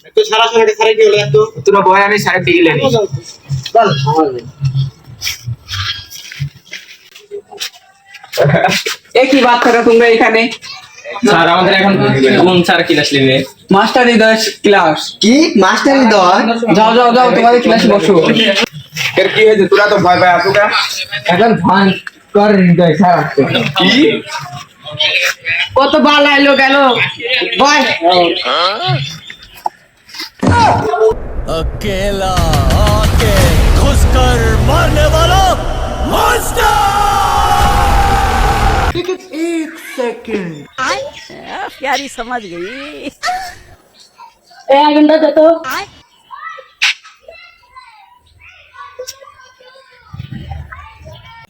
একটু সারা সারাকে সারাই কি হলো একটু তোরা বয় আমি সাহেব দিলেন চল এ কি বাত করো তোমরা এখানে? স্যার আমাদের এখন কোন স্যার ক্লাস নেবে? মাস্টার হৃদয় ক্লাস। কি মাস্টার দল যাও যাও যাও তোমাদের ক্লাসে বসো। এর কি হয়েছে তোরা তো ভয় পায় আসুকা? এখন ভান কর হৃদয় স্যার। কি কত বাল আইলো গেল বয়। अकेला आके घुसकर मारने वाला मॉन्स्टर। एक सेकंड प्यारी समझ गई এক ঘন্টা যেত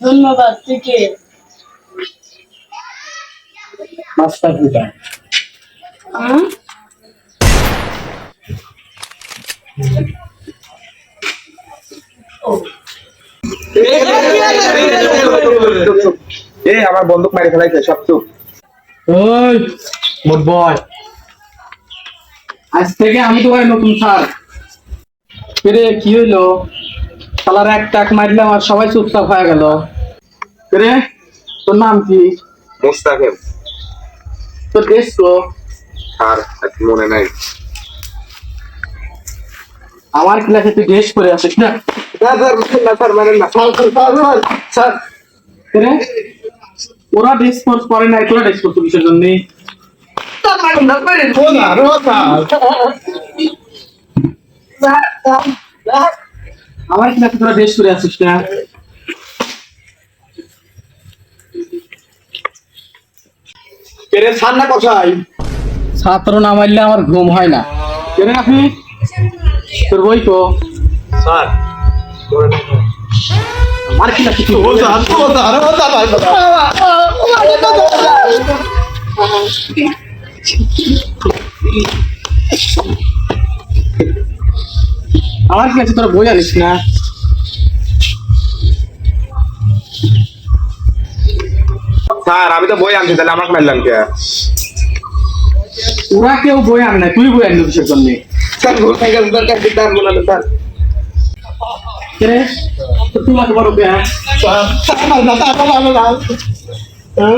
ধন্যবাদ থেকে মাস্টার হৃদয়। এই আমার বন্দুক মারি ফেলাইছে সব চুপ। ওই মোট বয়, আজ থেকে আমি তোমার নতুন স্যার। রে কি হইলো? শালার এক টাক মারলাম আর সবাই চুপচাপ হয়ে গেল। রে তোর নাম কি? মুস্তাকিম তোর দেশ তো? স্যার মনে নাই। আমার ক্লাসে তুই ড্রেস পরে আসিস না? স্যার মানে না স্যার রে ওরা ড্রেস পরে নাই, তোরা ড্রেস করছো কিসের জন্য? আমার ক্লাসে তোরা ড্রেস পরে আসিস না? কেরে ছান্না কোথায় ছাত্র না মারলে আমার ঘুম হয় না। কেন আপনি তোর বই তো? স্যার আমার কি লাগছে? আমার কি আছে তোরা বই আনিস না? স্যার আমি তো বই আনছি তাহলে আমাকে মারলাম কে? ওরা কেউ বই আনে না, তুই বই আনলি কিসের জন্য? স্যার ভুল হয়ে গেছে স্যার কাছে তার মনে হলো স্যার। কেরে তোর তুলা তো বড় কে?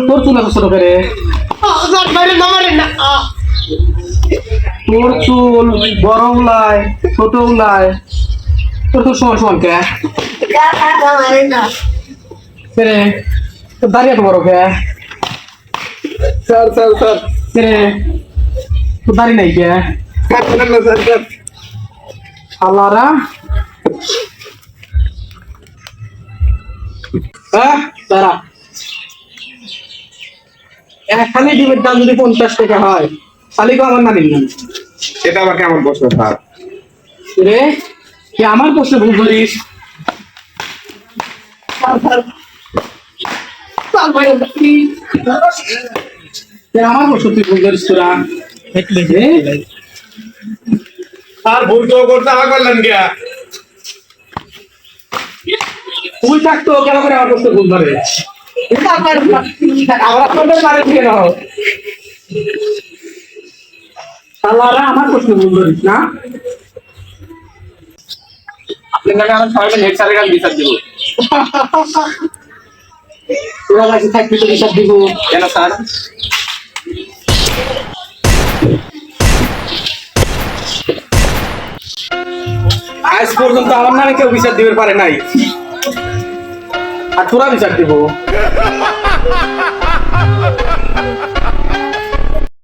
তোর তুলা তো ছোট করে। তোর চুল বড় উলায় ছোট উলায়, তোর তোর সমান সমান কে? কেরে তোর দাঁড়িয়ে তো বড় কে? স্যার স্যার স্যার কেরে তোর দাঁড়ি নাই কে? স্যার বলেন না স্যার স্যার। শালারা দাঁড়া, একখানে ডিমের দাম যদি 50 টাকা হয় তাহলে তো আমার না নিলাম। এটা আবার কেমন প্রশ্ন স্যার? রে কি আমার প্রশ্ন ভুল করিস? আমার প্রশ্ন তুই ভুল করিস তোরা? আর ভুল তো করতে আমাকে বললেন কে তুই থাকতো কেন করে আমার প্রশ্ন ভুল ধরে? আমরা তোদের বাড়ি থেকে নাও শালারা আমার প্রশ্ন ভুল করিস না? আপনার নামে আমার সবাই হেড স্যারের কাছে বিচার দিব। তোরা কাছে থাকবি তো হিসাব দিব কেন স্যার? আজ পর্যন্ত আমার নামে কেউ বিচার দিতে পারে নাই, আর তোরা বিচার দিব?